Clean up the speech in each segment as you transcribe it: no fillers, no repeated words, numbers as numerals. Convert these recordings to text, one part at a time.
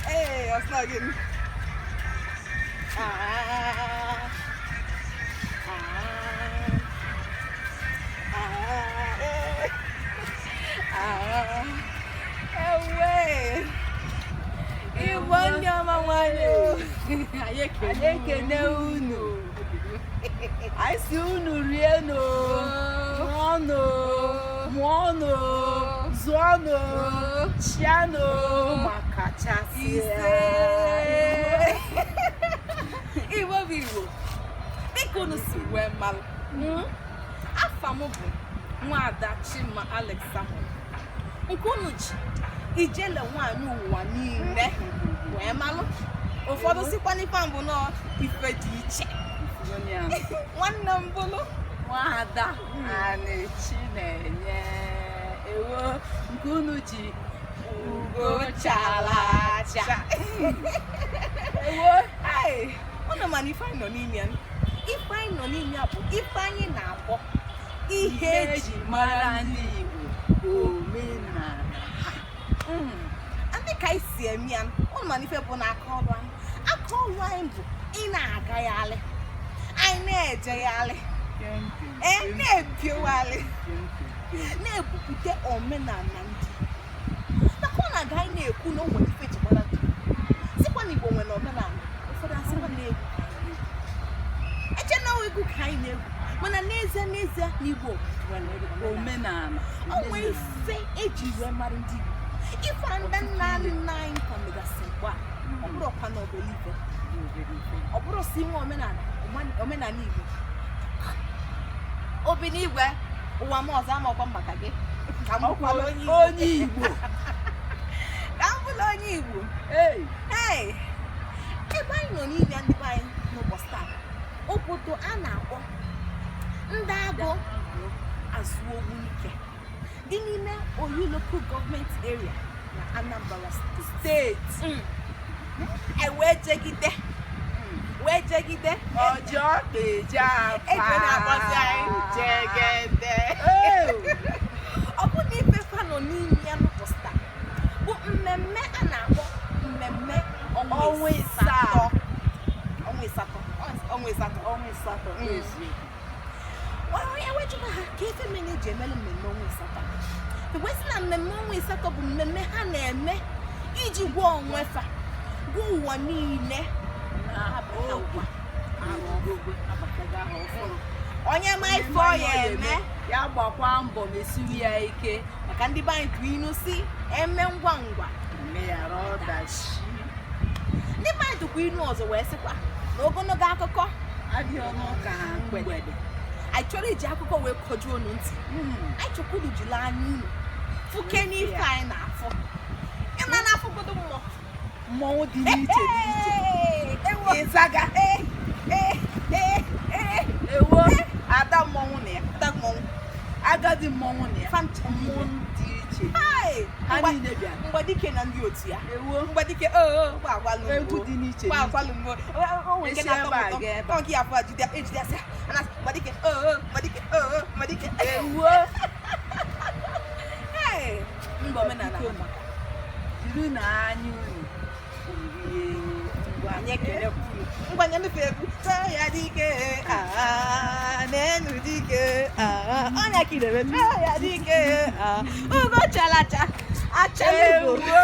Hey, I was not getting. Away. Iwanya mawanyo. Ayeke ne unu. I see unu rieno. Mono. Zono. Chiano. Makachasi. Iwo vivo. Bikono si wemal. Afamobu. Mwada Chima Alexander. Nkunuji. Ijele nwanyi ụwa niile wee malụ ụfọdụ sikwa n'ife mbụ nọ ife dị iche nwanne m bụlụ nwada Anachi na-enye ewo nke unu ji ugo chalacha ewo ọnụ mana ife anyị nọ n'ime ya ife anyị nọ n'ime ya bụ ife anyị na-akpọ ihe eji mara ndị Igbo omenala ndị ka isi eme ya ụnụ mana ife bụ na aka ọrụ anyị bụ ị na-agagharị anyị na-ejegharị na-ebiowalị na-ebupụta omenala ndị maka ọ na-aga anyị na-ekwu na o nwere ife eji mara ndị sikwa na Igbo nwere omenala ụfọdụ asịkwa na-egwu eche na egwu ka anyị na-egwu mana n'ezie na Igbo nwere omenala o nwere ife eji wee mara ndị Igbo ife ndị nna nna anyị kwamegasị mgbe ọ bụrụ ọkwa na obelive ọ bụrụ si nwe omenala Igbo obi n'igwe ụwa m ọzọ ama ọkwa maka gị ka m bụrụ onye Igbo ka m bụrụ onye Igbo ebe anyị nọ n'ime ndị be anyị n'ụbọchị taa obodo a na-akpọ ndị agụ azụ Ogbunike dị n'ime Oyi local government area na Anambra steeti wee jegide ọjọọ eji akpa jegede ọ bụ na ife fa nọ n'ime ya n'ụbọchị taa bụ mmemme a na-akpọ mmemme ọnwa ịsatọ onye wejụga ha ka efe mmemme eji emere mmemme ọnwa ịsatọ ekwesị na mmemme ọnwa ịsatọ bụ mmemme ha na-eme iji gwa onwe fa gwa ụwa niile onye ma ife ọ ya eme ya gbakwa mbọ mesiri ya ike maka ndị be anyị tụ inu si eme ngwa ngwa meghara ọdachi ndị be anyị tụkwa inu ọzọ wee sịkwa na ogologo akụkọ adịghị ọnụ ka ha mgbede anyị chọrọ iji akụkọ wee kojuo unu ntị anyị chọkwuru jiri anya unu fụke n'ife anyị na-afụ ịma na-afụgodo mmọnwụ dị n'iche ịzaga ewo ada mmọnwụ na ya agadi mmọnwụ na ya mmọnwụ dị iche ha niile bịa mgbadike na ndị otu ya mgbadike egwu dị n'iche onwe nke na-atọ ụtọ nke ya afọ ejide asị mgbadike mgbadike ewo mba omenala jiri na anya unu ngwanye ndufe egwu ya dike n'enu dike ọnya kirebe ya dike ugo chalacha achalugo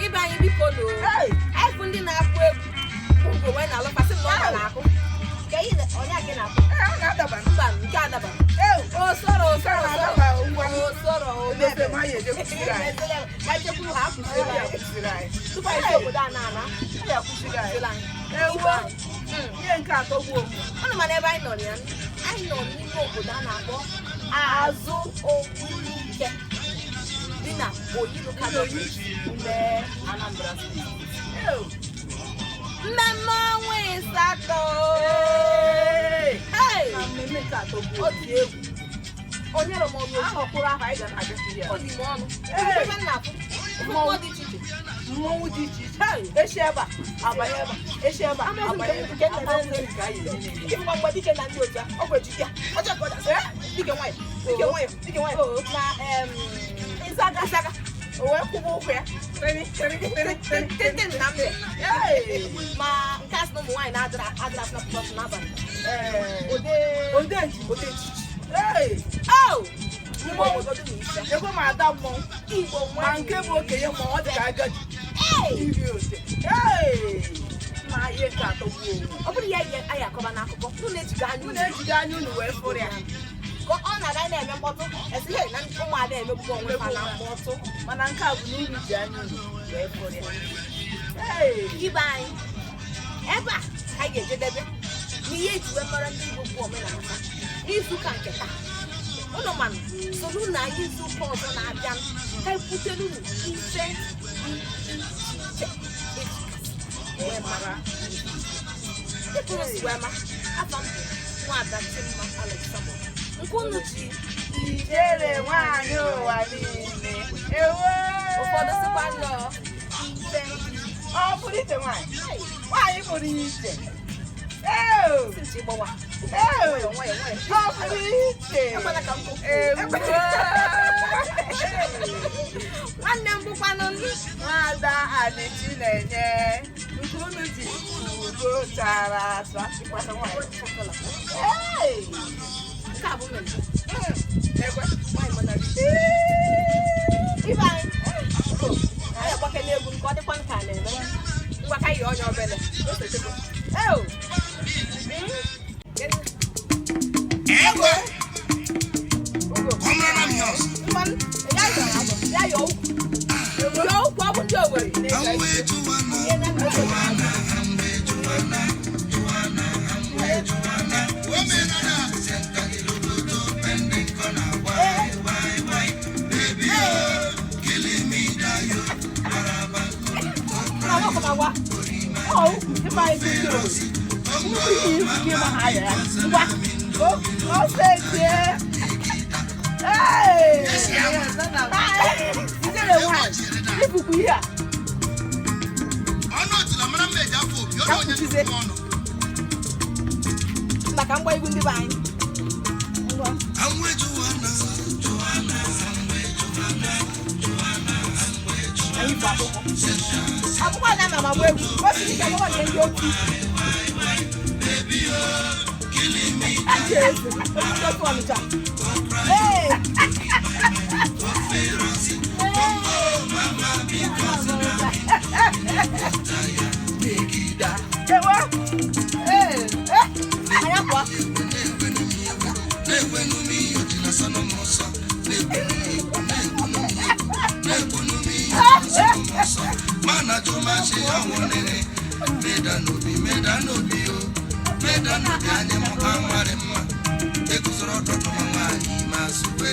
Ibe anyị biko no. Anyị bụ ndị na-akụ egwu. Ụgwọ wee na-alụ pasị na ọ na-akụ. Ka ị onye aka na-akụ. Ọ na-adaba. Mba, nke adaba. O soro. Ebe ma ye de kusiri anyị. Ka chekwuru ha kusiri anyị. Tupu anyị obodo a na-ana. Ya kusiri anyị. Ewo. Ihe nke atọgbu omu. Ọnụ mana ebe anyị nọ ya. Anyị nọ n'ime obodo a na-akpọ Azụ Ogbunike. Dị na Oyi Local Government n'ime Anambra State. Mmemme ọnwa ịsatọ. Na mmemme nke atọgbu Ọ dị egwu. Onye rọ m ọnụ ahụ kwụrụ ahụ anyị ga na-abịa ya. ọ dị m ọnụ. Ebe m na-afụ. Mmụọ dị iche iche. Mmọnwụ dị iche iche. Eshi ebe a, abanye ebe a. Eshi ebe a, abanye ebe a. Amaghị nke anyị niile. Ịfụkwa mgbe dike na ndị otu ya, ọ bụ ejike ya. Ọ chọrọ ka ọ dasị. Dike nwayọ. Na Ịzaga. O wee kwụba ụkwụ ya. Tete na mbe. Ma nke asị na ụmụ nwaanyị na-adịra asị na pụpọtụ n'abalị. Ode ejiji. Igbo obodo dị n'ise. Ego ma ada mmọnwụ. Igbo Ma nke bụ okenye ma ọ dị ka agadi. Iri ose. Ma ihe nke atọgbu onwe. Ọ bụrụ ya anyị akọba n'akụkọ, unu ejiga anya unu. Na-ejide anya unu wee fụrụ ya. Ka ọ na-aga na-eme mkpọtụ, esighị na ụmụada emegbugo onwe ha na mkpọtụ. Mana nke a bụ na unu ji anya unu wee fụrụ ya. Ibe anyị, ebe a ka anyị ga-ejedebe n'ihe eji wee mara ndị Igbo bụ omenala ha n'izuụka nke taa. Ụnụ manụ soro na izuụka ọzọ na-abịa ka ekwutere unu ife iche wee mara. Ịpụrụ si wee ma afọ m bụ Nwada Chimma Alexander. Nke unu ji Ijele nwaanyị ụwa niile. Ewo. ụfọdụ sịkwa nọ ife Ọ pụrụ iche nwaanyị. Nwaanyị pụrụ iche. sinchi gbawa. Ọ pụrụ iche. Ekwela ka m bụ. Nwanne m bụkwanụ ndị Nwada Adịchi na-enye nke unu ji ugo chara asa. ịkwata nwaanyị chọkọla. Nke a bụ mmemme. Ekwe. Nwaanyị mana ibe anyị. Anyị agbakela egwu nke ọ dịkwa nka na-eme. Ngwa ka yi onye obele. Egwe. Come on, yours. Mmanụ ya yọọ ukwu. Yọọ ukwu ọ bụ ndị Owerri. Ihe na ndị maka mgba egwu ndị be anyị. Anyị bụ akwụkwọ. Akwụkwọ na-ama ma gba egwu. O si ike akwụkwọ nke ndị otu. Achị eze. Otu otu Ọnịcha. Medanobi anye mo amare mma. Ekuzoro dodo mama ni maswe.